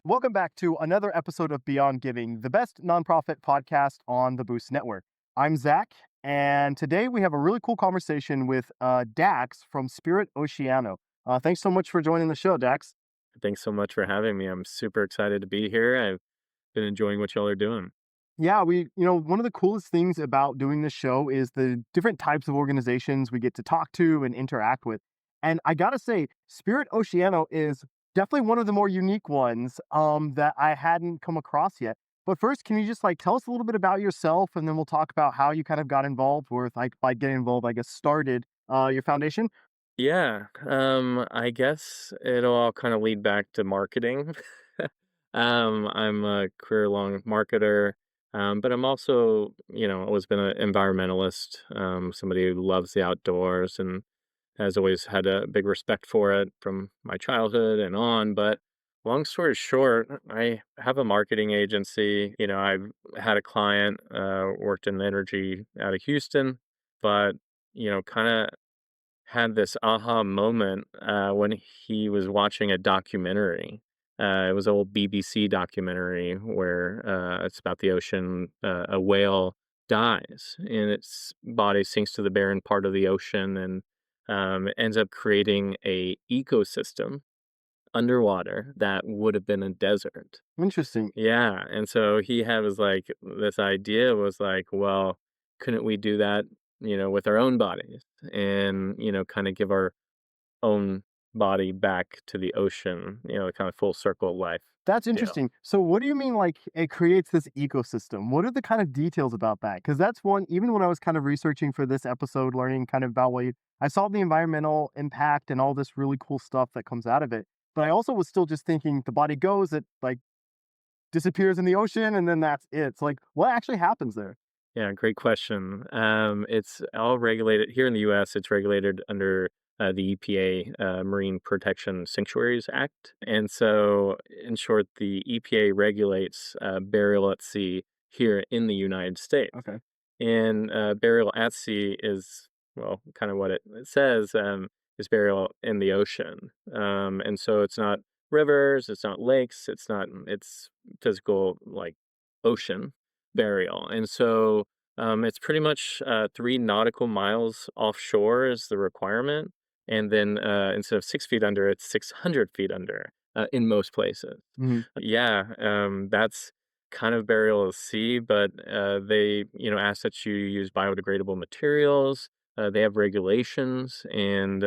Welcome back to another episode of Beyond Giving, the best nonprofit podcast on the Boost Network. I'm Zach, and today we have a really cool conversation with Dax from Spirit Oceano. Thanks so much for joining the show, Dax. Thanks so much for having me. I'm super excited to be here. I've been enjoying what y'all are doing. Yeah, one of the coolest things about doing this show is the different types of organizations we get to talk to and interact with. And I gotta say, Spirit Oceano is definitely one of the more unique ones that I hadn't come across yet. But first, can you just tell us a little bit about yourself, and then we'll talk about how you kind of got involved, or if, by getting involved, I guess started your foundation. Yeah, I guess it'll all kind of lead back to marketing. I'm a career-long marketer, but I'm also, always been an environmentalist, somebody who loves the outdoors and has always had a big respect for it from my childhood and on. But long story short, I have a marketing agency. I've had a client, worked in energy out of Houston, but, kind of had this aha moment when he was watching a documentary. It was an old BBC documentary where it's about the ocean. A whale dies and its body sinks to the barren part of the ocean and it ends up creating a ecosystem underwater that would have been a desert. Interesting. Yeah, and so he had was like this idea was like, well, couldn't we do that, with our own bodies and, kind of give our own body back to the ocean, kind of full circle life That's deal. interesting. So what do you mean it creates this ecosystem? What are the kind of details about that? Because that's one, even when I was kind of researching for this episode, learning kind of about I saw the environmental impact and all this really cool stuff that comes out of it. But I also was still just thinking the body goes, it disappears in the ocean, and then that's it. So what actually happens there? Yeah, great question. It's all regulated here in the U.S. It's regulated under the EPA Marine Protection Sanctuaries Act, and so in short, the EPA regulates burial at sea here in the United States. Okay. And burial at sea is well, kind of what it says is burial in the ocean, and so it's not rivers, it's not lakes, it's physical like ocean burial. And so it's pretty much 3 nautical miles offshore is the requirement. And then instead of 6 feet under, it's 600 feet under in most places. Mhm. Yeah, that's kind of burial at sea, but they, ask that you use biodegradable materials. They have regulations and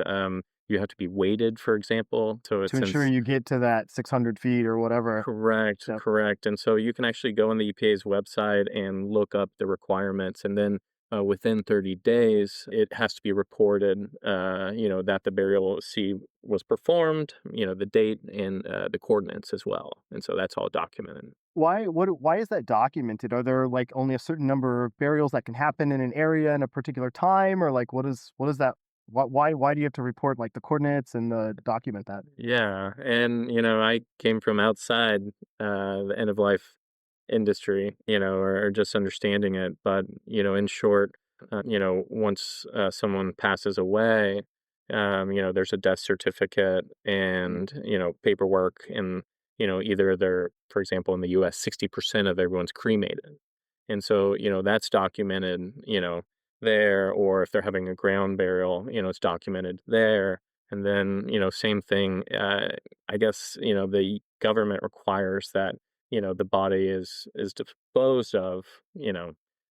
you have to be weighted, for example. So To it's ensure since you get to that 600 feet or whatever. Correct, Yep. correct. And so you can actually go on the EPA's website and look up the requirements, and then within 30 days, it has to be reported, that the burial at sea was performed, the date and the coordinates as well. And so that's all documented. Why is that documented? Are there only a certain number of burials that can happen in an area in a particular time, or what is that? Why do you have to report the coordinates and document that? Yeah, and I came from outside the end of life industry, or just understanding it. But in short, once someone passes away, there's a death certificate and paperwork, and either they're, for example, in the U.S., 60% of everyone's cremated, and so that's documented, there, or if they're having a ground burial, it's documented there. And then, same thing, I guess, the government requires that, the body is disposed of,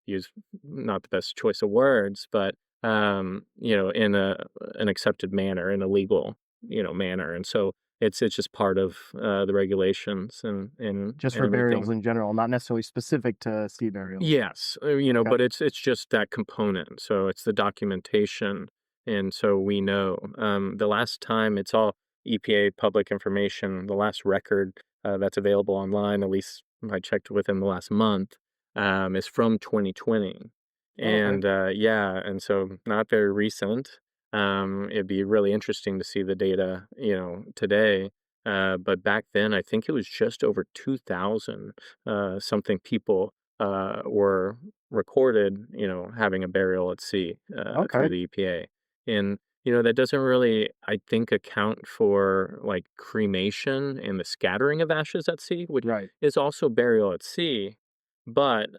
use not the best choice of words, but, in an accepted manner, in a legal, manner. And so it's just part of the regulations Just and for burials everything. in general, not necessarily specific to sea burials. Yes, Okay. but it's just that component, so it's the documentation, and so we know. The last time it's all EPA public information, the last record, that's available online, at least I checked within the last month, is from 2020, Oh, okay. and, yeah, and so not very recent. It'd be really interesting to see the data, today, but back then, I think it was just over 2,000 something people were recorded, having a burial at sea Okay. through the EPA. And That doesn't really, I think, account for, like, cremation and the scattering of ashes at sea, which Right. is also burial at sea, but,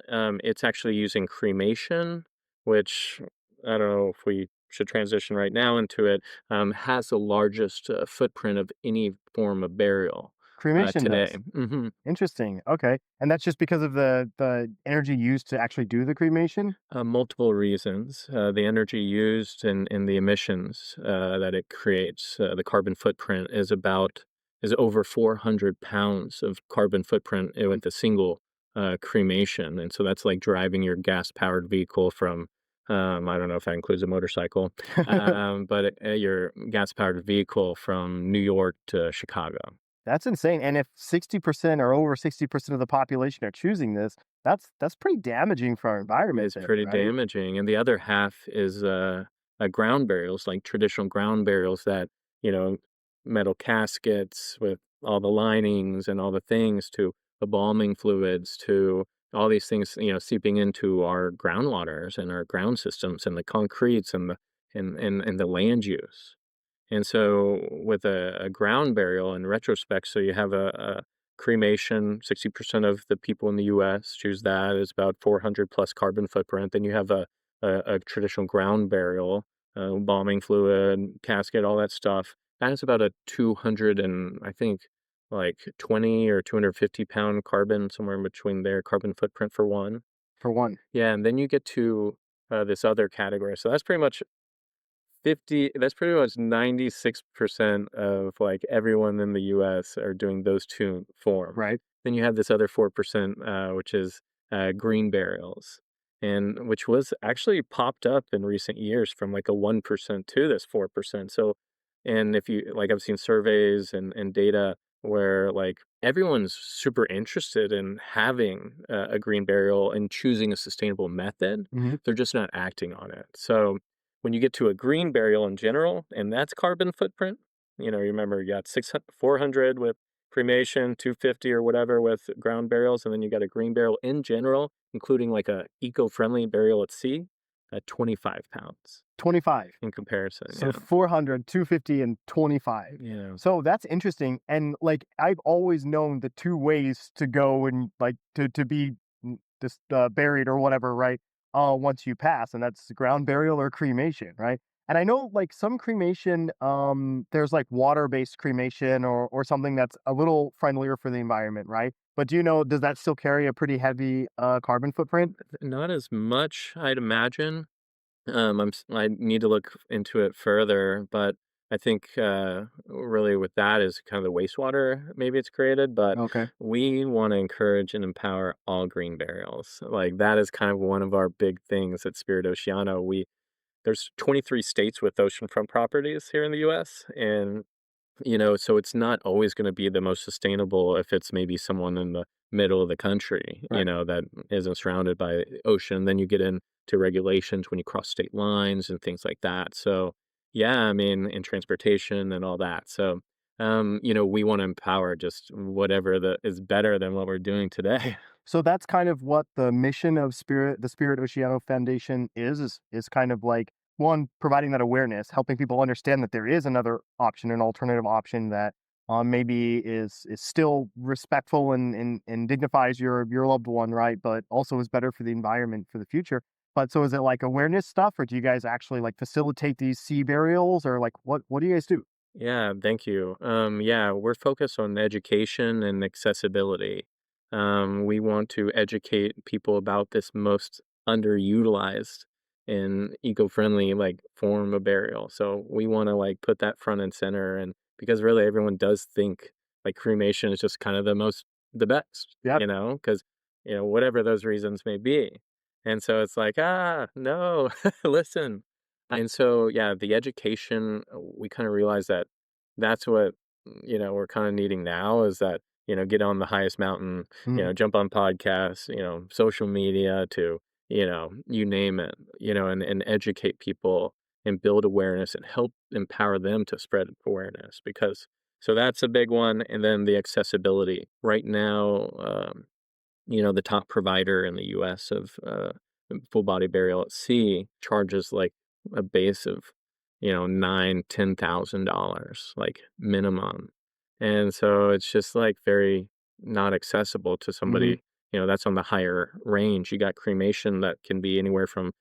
it's actually using cremation, which I don't know if we should transition right now into it, has the largest, footprint of any form of burial, Cremation today. does. Mhm. Interesting. Okay. And that's just because of the energy used to actually do the cremation? Multiple reasons. The energy used and the emissions that it creates, the carbon footprint is over 400 pounds of carbon footprint with a single cremation, and so that's like driving your gas-powered vehicle from. I don't know if that includes a motorcycle, but your gas-powered vehicle from New York to Chicago. That's insane, and if 60% or over 60% of the population are choosing this, that's pretty damaging for our environment Is then, pretty right? damaging, and the other half is, ground burials, like traditional ground burials that, you know, metal caskets with all the linings and all the things to embalming fluids to all these things, seeping into our groundwaters and our ground systems and the concretes and the land use. And so with a ground burial in retrospect, so you have a cremation, 60% of the people in the US choose that. It's about 400 plus carbon footprint. Then you have a traditional ground burial, embalming fluid, casket, all that stuff. That is about a 200 and I think like 20 or 250 pound carbon, somewhere in between there, carbon footprint for one. For one. Yeah, and then you get to this other category. So that's pretty much 50 that's pretty much 96% of, like, everyone in the US are doing those 2 forms. Right. Then you have this other 4%, which is, green burials, and which was actually popped up in recent years from, like, a 1% to this 4%. So and if you like, I've seen surveys and data where, like, everyone's super interested in having a green burial and choosing a sustainable method, Mhm. they're just not acting on it. So when you get to a green burial in general, and that's carbon footprint, you remember you got 400 with cremation, 250 or whatever with ground burials, and then you got a green burial in general, including like a eco-friendly burial at sea, at 25 pounds 25. in comparison. So Yeah. 400, 250, and 25. Yeah. So that's interesting, and, like, I've always known the 2 ways to go and, like, to be, just, buried or whatever, right, once you pass, and that's ground burial or cremation, right? And I know, like, some cremation, there's, like, water-based cremation or something that's a little friendlier for the environment, right? But do you know, does that still carry a pretty heavy, carbon footprint? Not as much, I'd imagine. I need to look into it further, but I think really with that is kind of the wastewater maybe it's created, but Okay. we want to encourage and empower all green burials. Like that is kind of one of our big things at Spirit Oceano. There's 23 states with oceanfront properties here in the U.S. and so it's not always gonna be the most sustainable if it's maybe someone in the middle of the country, Right. that isn't surrounded by ocean. Then you get into regulations when you cross state lines and things like that. So, yeah, I mean, in transportation and all that. So, we wanna empower just whatever the is better than what we're doing today. So that's kind of what the mission of the Spirit Oceano Foundation is kind of like one, providing that awareness, helping people understand that there is another option, an alternative option that maybe is still respectful and dignifies your loved one, right? But also is better for the environment for the future. But so is it like awareness stuff, or do you guys actually like facilitate these sea burials, or like what do you guys do? Yeah, thank you. Yeah, we're focused on education and accessibility. We want to educate people about this most underutilized and eco-friendly like form of burial. So we want to like put that front and center and because really everyone does think like cremation is just kind of the best, Yep. because whatever those reasons may be. And so it's like, no, listen. And so, yeah, the education, we kind of realize that that's what, we're kind of needing now is that, get on the highest mountain, Mhm. jump on podcasts, social media to, you name it, and educate people and build awareness and help empower them to spread awareness because so that's a big one. And then the accessibility right now, the top provider in the US of full body burial at sea charges like a base of $9,000, $10,000, like, minimum. And so it's just, like, very not accessible to Mhm. somebody, that's on the higher range. You got cremation that can be anywhere from,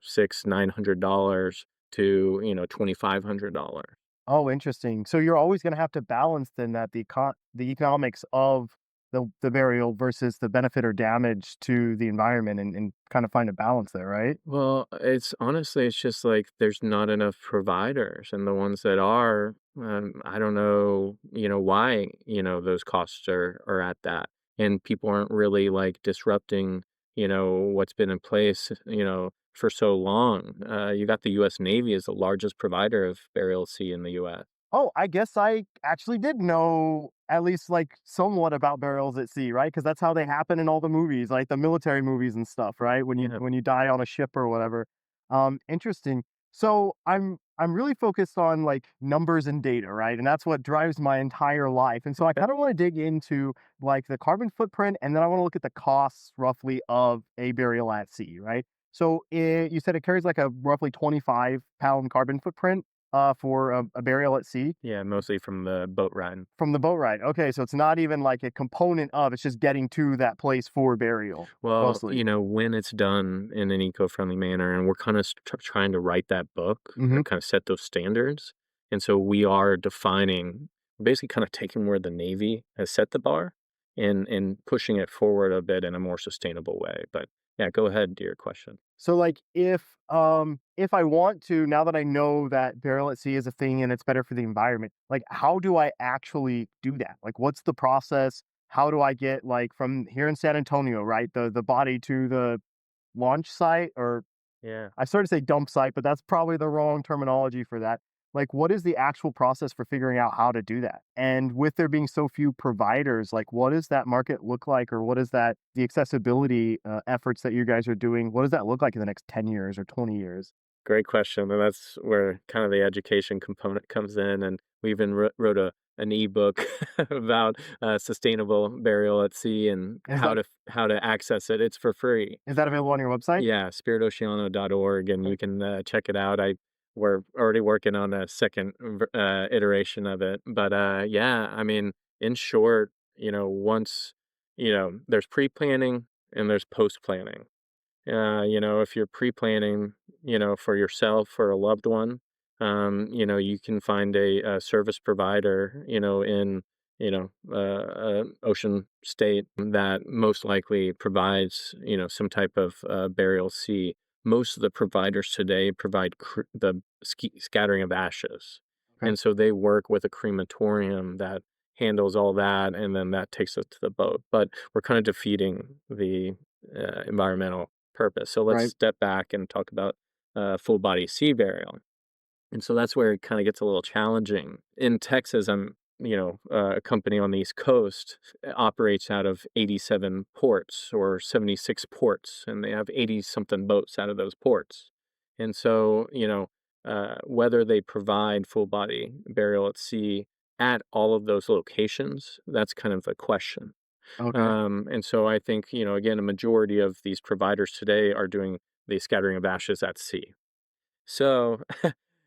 $600, $900 to, $2,500. Oh, interesting. So you're always gonna have to balance then that the economics of the burial versus the benefit or damage to the environment and kind of find a balance there, right? Well, it's just like there's not enough providers, and the ones that are, I don't know, why, those costs are at that, and people aren't really like disrupting, what's been in place, for so long. You got the U.S. Navy is the largest provider of burial sea in the U.S. Oh, I guess I actually did know at least, like, somewhat about burials at sea, right? Because that's how they happen in all the movies, like the military movies and stuff, right? When you Yeah, when you die on a ship or whatever. Interesting. So I'm really focused on, like, numbers and data, right? And that's what drives my entire life. And so I okay. kinda wanna dig into, like, the carbon footprint, and then I wanna look at the costs roughly of a burial at sea, right? So, you said it carries, like, a roughly 25-pound carbon footprint? For a burial at sea? Yeah, mostly from the boat ride. From the boat ride. Okay, so it's not even like a component of, it's just getting to that place for burial, Well, mostly. when it's done in an eco-friendly manner, and we're kind of trying to write that book Mhm. and kind of set those standards. And so we are defining, basically kind of taking where the Navy has set the bar and pushing it forward a bit in a more sustainable way. But yeah, go ahead to your question. So, like, if I want to, now that I know that burial at sea is a thing and it's better for the environment, like, how do I actually do that? Like, what's the process? How do I get, like, from here in San Antonio, right, the body to the launch site, or Yeah. I started to say dump site, but that's probably the wrong terminology for that. Like, what is the actual process for figuring out how to do that? And with there being so few providers, like, what does that market look like, or what is that the accessibility efforts that you guys are doing? What does that look like in the next 10 years or 20 years? Great question, and that's where kind of the education component comes in, and we even wrote an ebook about sustainable burial at sea and Is that how to access it. It's for free. is that available on your website? Yeah, spiritoceano.org, and you can check it out. We're already working on a second iteration of it, but yeah, I mean, in short, once there's pre-planning and there's post-planning. If you're pre-planning, for yourself or a loved one, you can find a service provider, in, ocean state that most likely provides, some type of burial sea. Most of the providers today provide the scattering of ashes. Okay, And so they work with a crematorium that handles all that, and then that takes it to the boat. But we're kind of defeating the environmental purpose. So let's right. step back and talk about full body sea burial. And so that's where it kind of gets a little challenging. In Texas, a company on the East Coast operates out of 87 ports or 76 ports, and they have 80 something boats out of those ports. And so, whether they provide full body burial at sea at all of those locations, that's kind of a question. Okay, And so I think, again, a majority of these providers today are doing the scattering of ashes at sea. So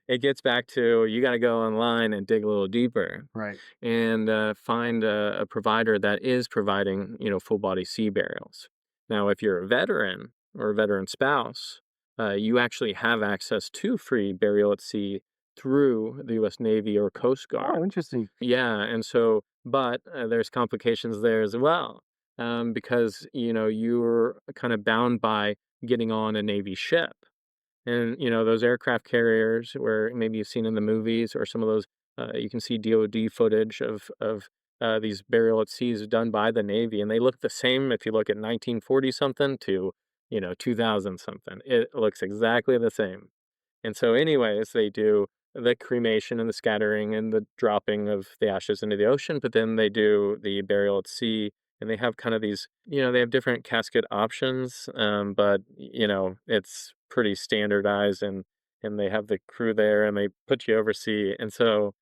it gets back to you got to go online and dig a little deeper right. and find a provider that is providing, full body sea burials. Now, if you're a veteran or a veteran spouse, you actually have access to free burial at sea through the U.S. Navy or Coast Oh, Guard. interesting. Yeah, and so but, there's complications there as well, because, you're kinda bound by getting on a Navy ship, and, those aircraft carriers where maybe you've seen in the movies or some of those, you can see DoD footage of these burial at seas done by the Navy, and they look the same if you look at 1940 something to, 2000 something. It looks exactly the same. And so anyways, they do the cremation and the scattering and the dropping of the ashes into the ocean, but then they do the burial at sea, and they have kind of these, they have different casket options, but it's pretty standardized, and they have the crew there and they put you oversea. And so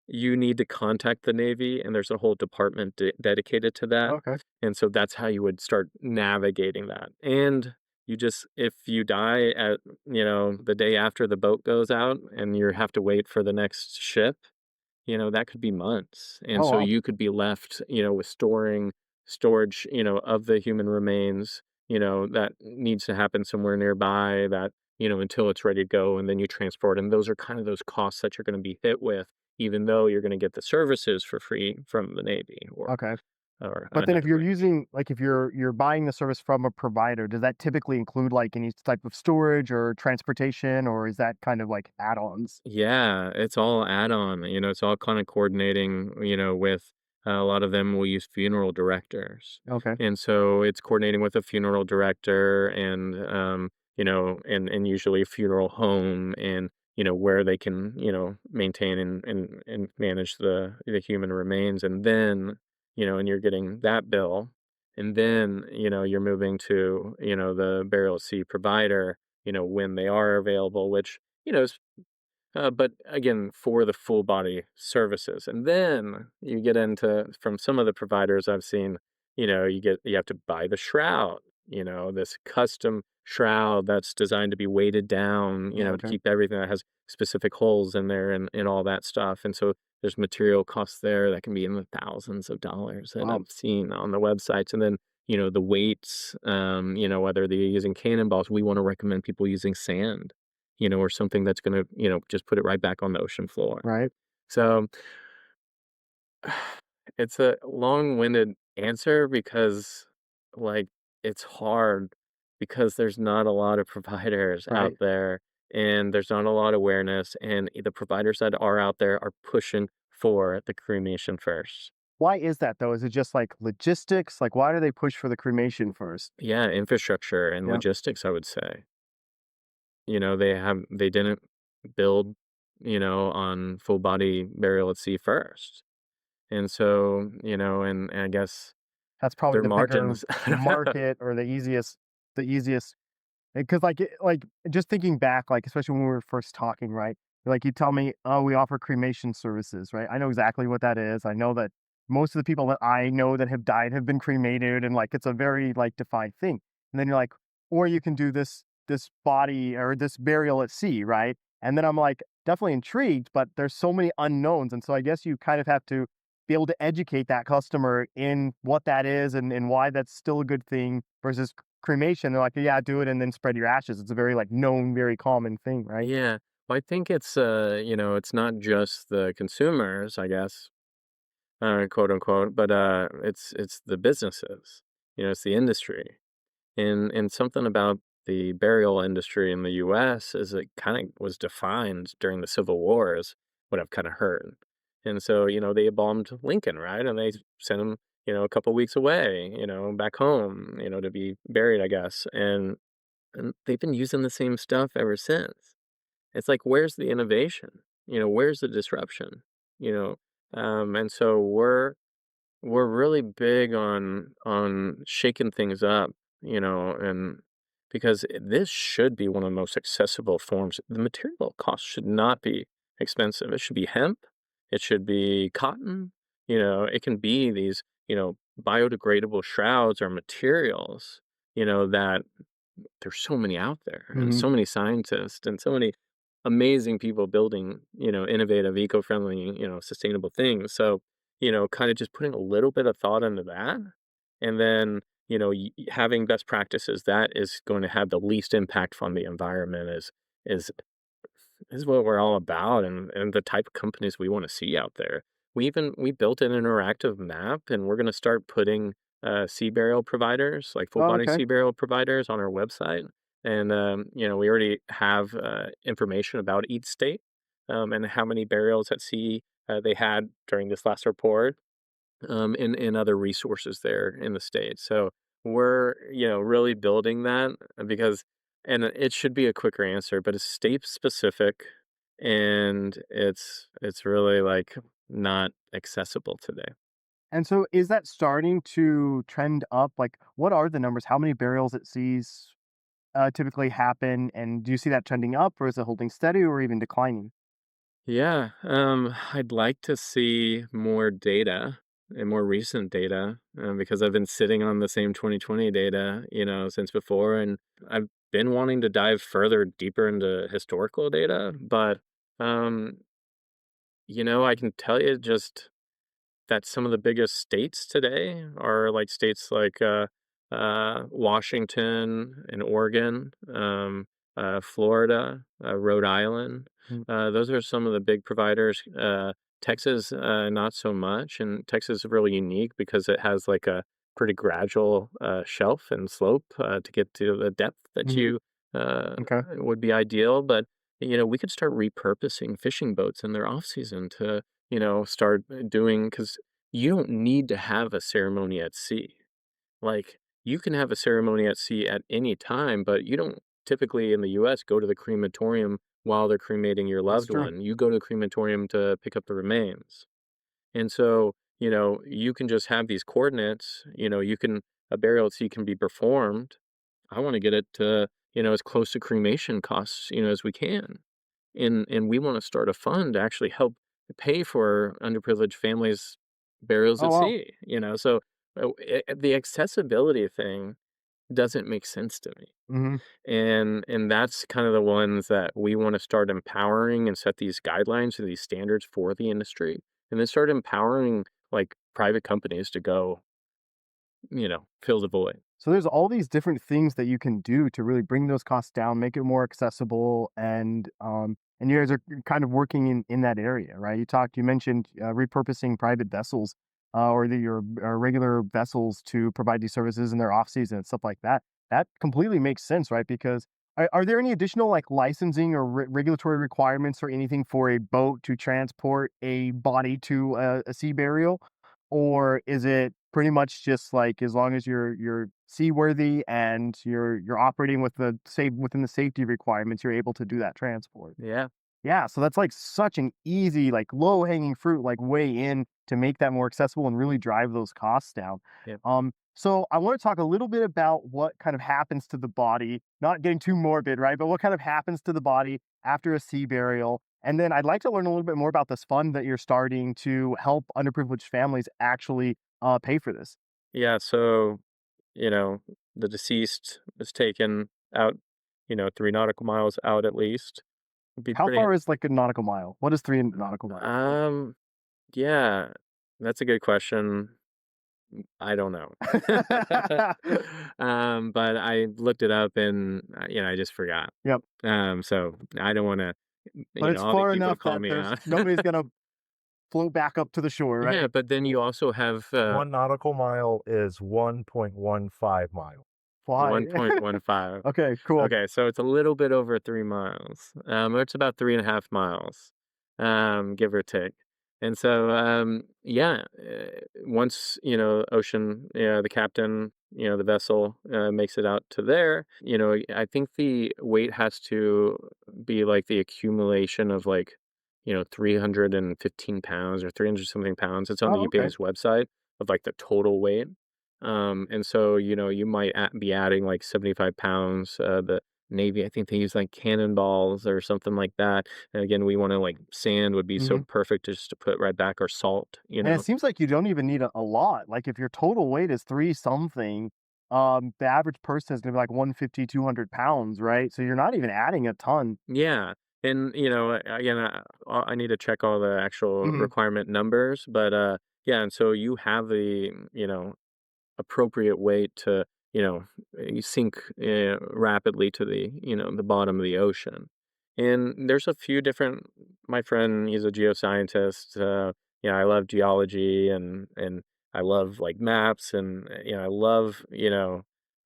you need to contact the Navy, and there's a whole department dedicated to that. Okay. And so that's how you would start navigating that. And You just if you die at, the day after the boat goes out and you have to wait for the next ship, that could be months, and Oh, so wow. you could be left, with storage, of the human remains, that needs to happen somewhere nearby that, until it's ready to go, and then you transport, and those are kind of those costs that you're gonna be hit with, even though you're gonna get the services for free from the Navy Okay. or But then if you're another. using like, if you're buying the service from a provider, does that typically include, like, any type of storage or transportation, or is that kind of like add-ons? Yeah, it's all add-on, it's all kinda coordinating, with a lot of them will use funeral directors. Okay. And so it's coordinating with a funeral director and, and usually a funeral home and, where they can, maintain and manage the human remains. And then, and you're getting that bill. And then, you're moving to, the burial at sea provider, when they are available, which, is but again, for the full body services. And then you get into from some of the providers I've seen, you have to buy the shroud, this custom shroud that's designed to be weighted down, Oh, to okay. keep everything that has specific holes in there and all that stuff. And so there's material costs there that can be in the thousands of dollars that Wow. I've seen on the websites. And then, the weights, whether they're using cannonballs, we want to recommend people using sand, or something that's gonna, just put it right back on the ocean floor. Right. So, it's a long-winded answer because, like, it's hard because there's not a lot of providers out Right. there, and there's not a lot of awareness, and the providers that are out there are pushing for the cremation first. Why is that though? Is it just like logistics? Like, why do they push for the cremation first? Yeah, infrastructure and Yeah. logistics, I would say. They didn't build, on full body burial at sea first. And so, and I guess That's probably their the bigger margins I don't know. market or the easiest. Because like, just thinking back, like, especially when we were first talking, right? Like, you tell me, "Oh, we offer cremation services," right? I know exactly what that is. I know that most of the people that I know that have died have been cremated, and, like, it's a very, like, defined thing. And then you're like, "Or you can do this body or this burial at sea," right? And then I'm, like, definitely intrigued, but there's so many unknowns, and so I guess you kind of have to be able to educate that customer in what that is and why that's still a good thing versus cremation. They're like, "Yeah, do it and then spread your ashes." It's a very, like, known, very common thing, right? Yeah. Well, I think it's not just the consumers, I guess, quote unquote, but it's the businesses. It's the industry. And something about the burial industry in the US is it kind of was defined during the Civil War is what I've kind of heard. And so, they bombed Lincoln, right? And they sent him, a couple weeks away, back home, to be buried, I guess. And they've been using the same stuff ever since. It's like, where's the innovation? Where's the disruption? You know, and so we're really big on shaking things up, and because this should be one of the most accessible forms. The material cost should not be expensive. It should be hemp. It should be cotton. It can be these, biodegradable shrouds or materials, that there's so many out there and Mhm. so many scientists and so many amazing people building, innovative, eco-friendly, sustainable things. So, kind of just putting a little bit of thought into that and then, having best practices that is going to have the least impact on the environment is is what we're all about and the type of companies we want to see out there. We built an interactive map and we're going to start putting sea burial providers, like full Oh, body okay. sea burial providers on our website. And we already have information about each state and how many burials at sea they had during this last report and other resources there in the state. So we're, really building that because, and it should be a quicker answer, but it's state specific and it's really like not accessible today. And so is that starting to trend up? Like, what are the numbers? How many burials at seas, typically happen, and do you see that trending up, or is it holding steady or even declining? Yeah, I'd like to see more data. and more recent data, because I've been sitting on the same 2020 data, since before, and I've been wanting to dive further deeper into historical data, but, um, I can tell you just that some of the biggest states today are like states like Washington and Oregon, Florida, Rhode Island. Mm, Those are some of the big providers. Texas, not so much. And Texas is really unique because it has like a pretty gradual shelf and slope to get to the depth that mhm, you okay. would be ideal. But, we could start repurposing fishing boats in their off season to start doing because you don't need to have a ceremony at sea. Like, you can have a ceremony at sea at any time, but you don't typically in the US go to the crematorium while they're cremating your That's loved true. one. You go to the crematorium to pick up the remains. And so, you can just have these coordinates, a burial at sea can be performed. I want to get it to, as close to cremation costs, as we can. And we wanna start a fund to actually help pay for underprivileged families' burials Oh, at wow. sea, so, the accessibility thing doesn't make sense to me, Mhm. and that's kind of the ones that we wanna start empowering and set these guidelines and these standards for the industry, and then start empowering, like, private companies to go, fill the void. So there's all these different things that you can do to really bring those costs down, make it more accessible, and you guys are kind of working in that area, right? You mentioned repurposing private vessels, or your regular vessels to provide these services in their off season and stuff like that. That completely makes sense, right? Because are there any additional like licensing or regulatory requirements or anything for a boat to transport a body to a sea burial? Or is it pretty much just like as long as you're seaworthy and you're operating with the safe within the safety requirements, you're able to do that transport? Yeah, Yeah, so that's like such an easy, like low hanging fruit, like way in to make that more accessible and really drive those costs down. yeah. So I want to talk a little bit about what kind of happens to the body, not getting too morbid, right? But what kind of happens to the body after a sea burial. And then I'd like to learn a little bit more about this fund that you're starting to help underprivileged families actually pay for this. Yeah, so, you know, the deceased was taken out, 3 nautical miles out at least. It'd be How pretty far is like a nautical mile? What is three nautical miles? um, yeah, that's a good question. I don't know. But I looked it up and, I just forgot. Yep. So I don't wanna, But it's all these far people enough call that me there's out. nobody's gonna float back up to the shore, Yeah, right? but then you also have, 1 nautical mile is 1.15 miles. Fly. 1.15. Okay, cool. Okay, so it's a little bit over 3 miles, or it's about 3.5 miles, give or take. And so, yeah, once, the captain, the vessel, makes it out to there, I think the weight has to be like the accumulation of like, 315 pounds or 300 something pounds. It's on the Oh, okay. EPA's website of like the total weight. And so, you might be adding like 75 pounds. The Navy, I think they use like cannonballs or something like that. And again, we want to like sand would be so Mhm. perfect just to put right back or salt, And it seems like you don't even need a lot. Like, if your total weight is 3 something, the average person is gonna be like 150, 200 pounds, right? So you're not even adding a ton. Yeah. And, again, I need to check all the actual Mhm, requirement numbers, but yeah. And so you have the, appropriate weight to, you sink rapidly to the, the bottom of the ocean. And there's a few different, my friend, he's a geoscientist. I love geology and I love like maps and, I love,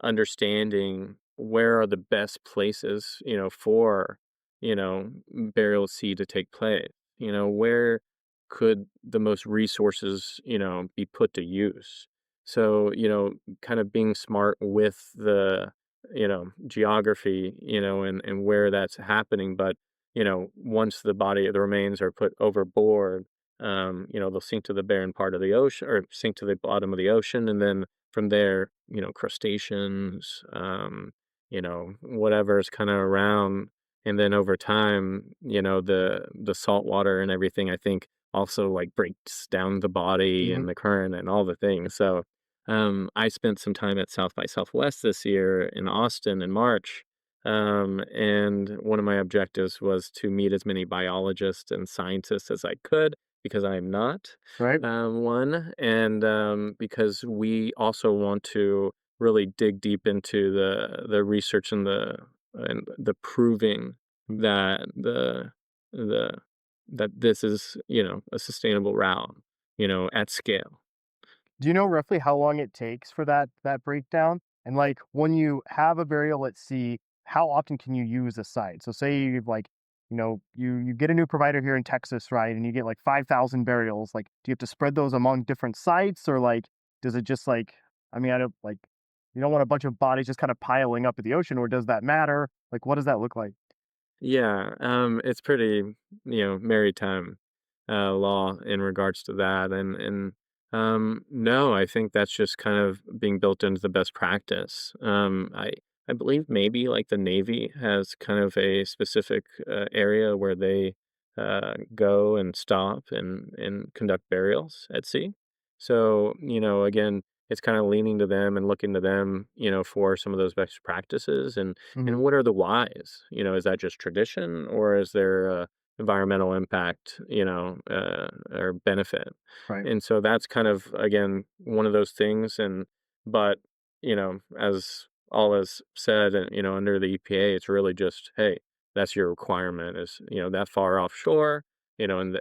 understanding where are the best places, for, burial at sea to take place. Where could the most resources, be put to use? So, kind of being smart with the, geography, and where that's happening. But, once the remains are put overboard, they'll sink to the barren part of the ocean or sink to the bottom of the ocean. And then from there, crustaceans, whatever's kind of around. And then over time, the salt water and everything, I think also like breaks down the body Mhm. and the current and all the things. So I spent some time at South by Southwest this year in Austin in March. And one of my objectives was to meet as many biologists and scientists as I could because I am not Right? one, and because we also want to really dig deep into the research and the proving Mm. that the that this is, a sustainable route, at scale. Do you know roughly how long it takes for that breakdown? And like when you have a burial at sea, how often can you use a site? So say you've like, you get a new provider here in Texas, right? And you get like 5,000 burials. Like, do you have to spread those among different sites, or like does it just like, I mean, I don't like, you don't want a bunch of bodies just kind of piling up at the ocean, or does that matter? Like, what does that look like? Yeah, it's pretty, maritime law in regards to that, and no, I think that's just kind of being built into the best practice. I believe maybe like the Navy has kind of a specific area where they go and stop and conduct burials at sea. So, again, it's kind of leaning to them and looking to them, for some of those best practices Hmm. and what are the whys? Is that just tradition or is there a environmental impact, or benefit? Right. And so that's kind of again one of those things. But as all is said, and under the EPA, it's really just hey, that's your requirement is that far offshore, and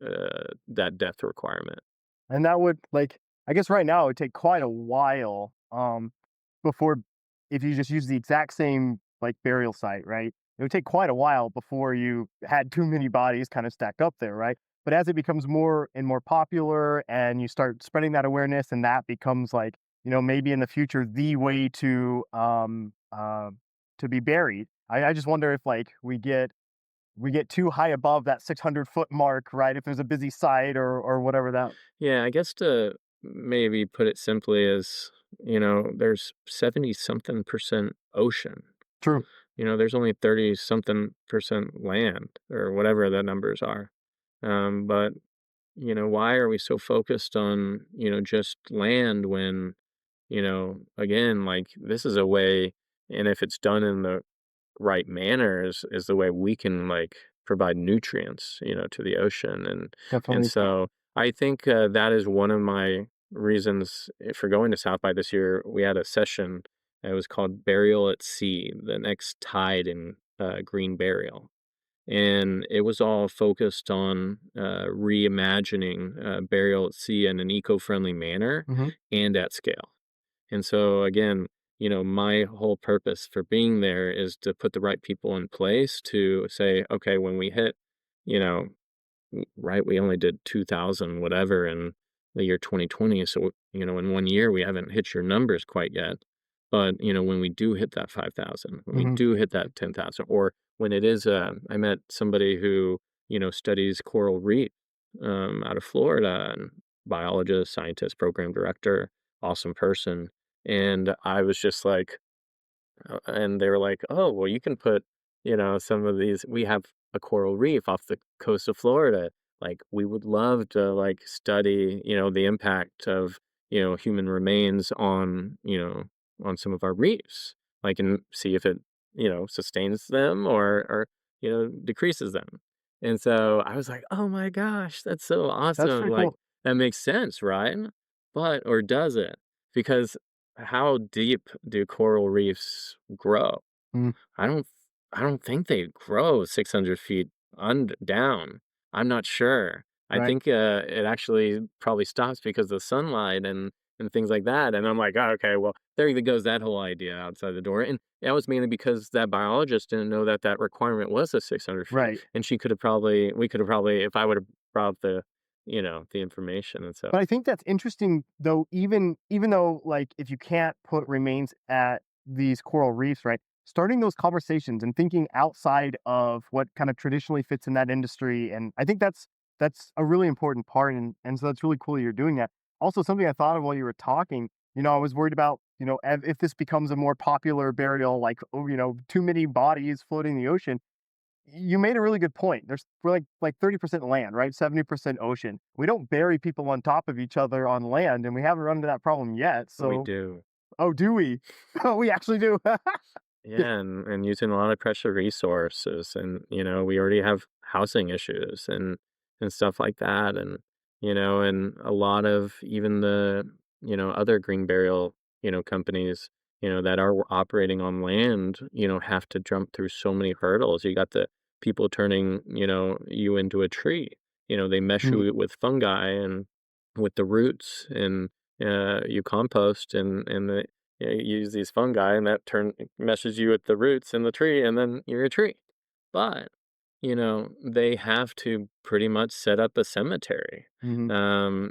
that depth requirement. And that would like, I guess right now it would take quite a while, before, if you just use the exact same like burial site, right? It would take quite a while before you had too many bodies kind of stacked up there, right? But as it becomes more and more popular and you start spreading that awareness, and that becomes like, maybe in the future the way to be buried. I just wonder if like we get too high above that 600-foot mark, right? If there's a busy site or whatever that. Yeah, I guess to maybe put it simply is, there's 70 something percent ocean. True. There's only 30 something percent land or whatever the numbers are. But, why are we so focused on, just land when, again, like this is a way, and if it's done in the right manner is the way we can like provide nutrients, to the ocean and Definitely. so I think that is one of my reasons for going to South by this year. We had a session. It was called Burial at Sea, the next tide in green burial. And it was all focused on reimagining burial at sea in an eco-friendly manner Mhm. and at scale. And so again, my whole purpose for being there is to put the right people in place to say, okay, when we hit, you know, right, we only did 2,000 whatever in the year 2020. So, in 1 year, we haven't hit your numbers quite yet. But, when we do hit that 5,000, when we Mhm. do hit that 10,000, or when it is, I met somebody who, studies coral reef out of Florida and biologist, scientist, program director, awesome person. And I was just like, and they were like, "Oh, well, you can put, some of these. We have a coral reef off the coast of Florida. Like, we would love to like study, the impact of, human remains on some of our reefs, like, and see if it, sustains them or decreases them." And so I was like, "Oh my gosh, that's so That's awesome! pretty Like, cool. that makes sense, right?" But or does it? Because how deep do coral reefs grow? Mhm. I don't I don't think they grow 600 feet down. I'm not sure. I Right. think it actually probably stops because of sunlight and things like that. And I'm like, oh, okay, well, goes that whole idea outside the door. And that was mainly because that biologist didn't know that that requirement was a 600 feet. Right. And we could have probably, if I would have brought up the information. And so, But I think that's interesting though, even though like if you can't put remains at these coral reefs, right? Starting those conversations and thinking outside of what kind of traditionally fits in that industry. And I think that's a really important part. And so that's really cool you're doing that. Also, something I thought of while you were talking, I was worried about, if this becomes a more popular burial, like, oh, too many bodies floating in the ocean. you made a really good point. We're like 30% land, right? 70% ocean. We don't bury people on top of each other on land, and we haven't run into that problem yet. We So, do. oh, do we? Oh, we actually do. Yeah. Yeah, and using a lot of pressure resources and, we already have housing issues and stuff like that and a lot of even the, other green burial, companies, that are operating on land, have to jump through so many hurdles. You got the people turning, you into a tree. They mesh Mhm. you with fungi and with the roots and you compost and the you use these fungi and that meshes you with the roots in the tree and then you're a tree. But, they have to pretty much set up a cemetery. Mhm.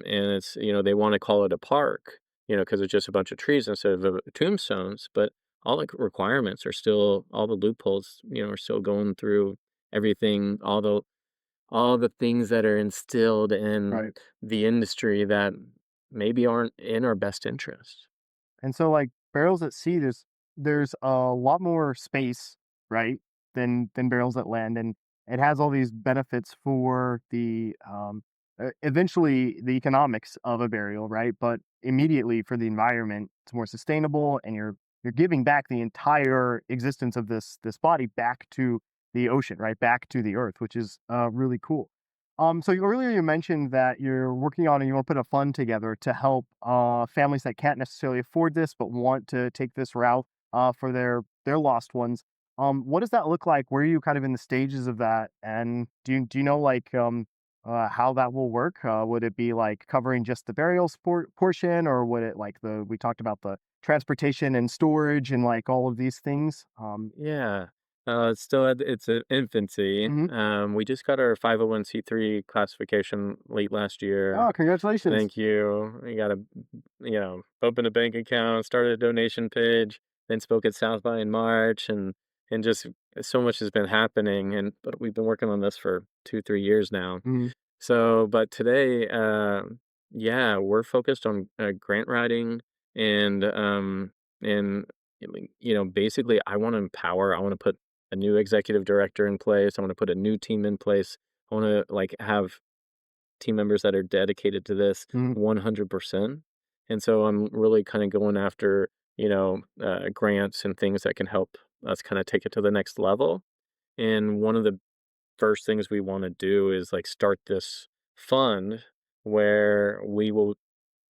And it's, they want to call it a park, because it's just a bunch of trees instead of tombstones. But all the requirements are still, all the loopholes, are still going through everything, all the things that are instilled in Right. the industry that maybe aren't in our best interest. And so, like, barrels at sea, there's a lot more space, right, than barrels at land, and it has all these benefits for eventually the economics of a burial, right? But immediately for the environment, it's more sustainable, and you're giving back the entire existence of this body back to the ocean, right, back to the earth, which is really cool. Earlier you mentioned that you're working on and you want to put a fund together to help families that can't necessarily afford this but want to take this route for their lost ones. What does that look like? Where are you kind of in the stages of that? And do you know like how that will work? Would it be like covering just the burial portion, or would it like the we talked about the transportation and storage and like all of these things? Yeah. It's still at its infancy. Mhm. We just got our 501(c)(3) classification late last year. Oh, congratulations. Thank you. We got to, open a bank account, started a donation page, then spoke at South by in March, and just so much has been happening. But we've been working on this for 2, 3 years now. Mhm. So, but today, yeah, we're focused on grant writing and and basically, I want to empower. I want to put a new executive director in place. I want to put a new team in place. I want to like have team members that are dedicated to this Mhm. 100%. And so I'm really kind of going after grants and things that can help us kind of take it to the next level. And one of the first things we wanna do is, like, start this fund where we will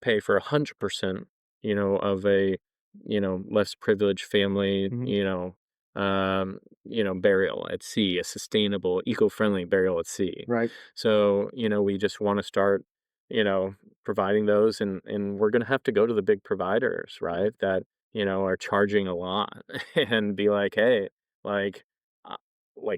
pay for 100%, of a, less privileged family, Mhm. burial at sea, a sustainable, eco-friendly burial at sea. Right. So, we just wanna start, you know, providing those and we're gonna have to go to the big providers, right, that, are charging a lot and be like, "Hey, like, uh,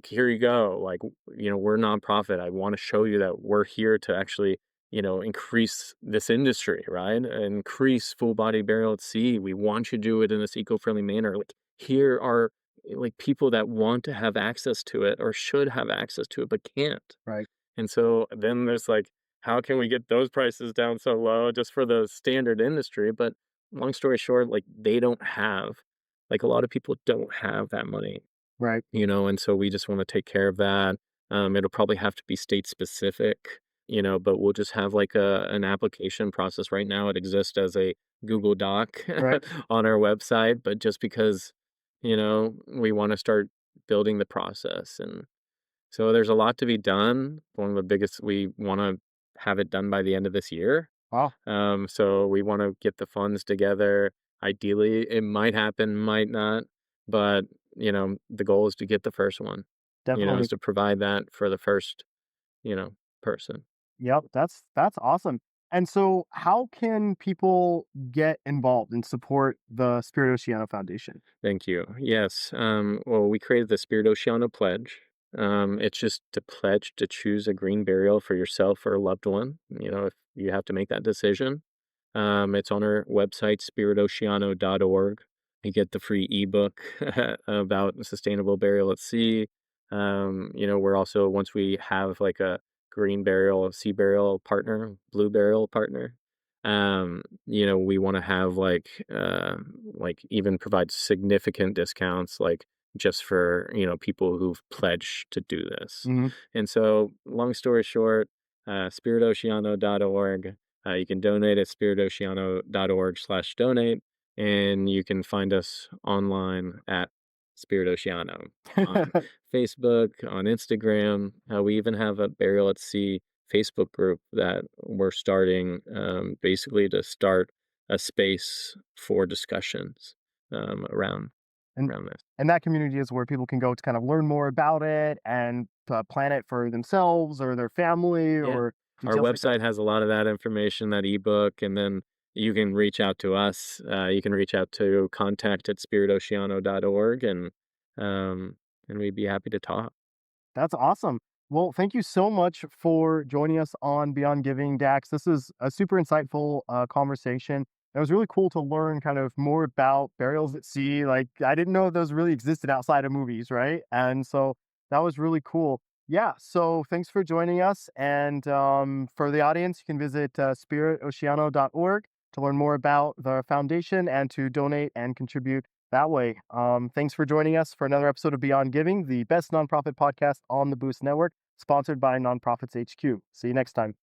here you go, like, we're a nonprofit. I wanna show you that we're here to actually increase this industry, right? Increase full body burial at sea. We want you to do it in this eco-friendly manner. Like here are like people that want to have access to it or should have access to it but can't. Right. And so then there's like, how can we get those prices down so low just for the standard industry? But long story short, like they don't have, like a lot of people don't have that money, Right. and so we just want to take care of that. It'll probably have to be state specific, but we'll just have like an application process. Right now, it exists as a Google Doc Right. on our website, but just because, we want to start building the process. And so there's a lot to be done. One of the biggest, we want to have it done by the end of this year. Wow. So we want to get the funds together. Ideally, it might happen, might not, but the goal is to get the first one. Is Definitely. to provide that for the first, person. Yep, that's awesome. And so how can people get involved and support the Spirit Oceano Foundation? Thank you. Yes. Well, we created the Spirit Oceano Pledge. It's just to pledge to choose a green burial for yourself or a loved one. If you have to make that decision. It's on our website, spiritoceano.org. You get the free ebook about sustainable burial at sea. We're also, once we have like a green burial, sea burial partner, blue burial partner, we want to have like even provide significant discounts, like just for, people who've pledged to do this. Hmm. And so, long story short, spiritoceano.org. You can donate at spiritoceano.org/donate, and you can find us online at Spirit Oceano on Facebook, on Instagram. We even have a Burial at Sea Facebook group that we're starting, basically to start a space for discussions around and around this. and that community is where people can go to kind of learn more about it and plan it for themselves or their family Yeah. or Our details like that. website has a lot of that information, that ebook, and then you can reach out to us. You can reach out to contact@spiritoceano.org, and we'd be happy to talk. That's awesome. Well, thank you so much for joining us on Beyond Giving, Dax. This is a super insightful conversation. It was really cool to learn kind of more about burials at sea. Like, I didn't know those really existed outside of movies, right? And so that was really cool. Yeah. So thanks for joining us. And for the audience, you can visit spiritoceano.org to learn more about the foundation and to donate and contribute that way. Thanks for joining us for another episode of Beyond Giving, the best nonprofit podcast on the Boost Network, sponsored by Nonprofits HQ. See you next time.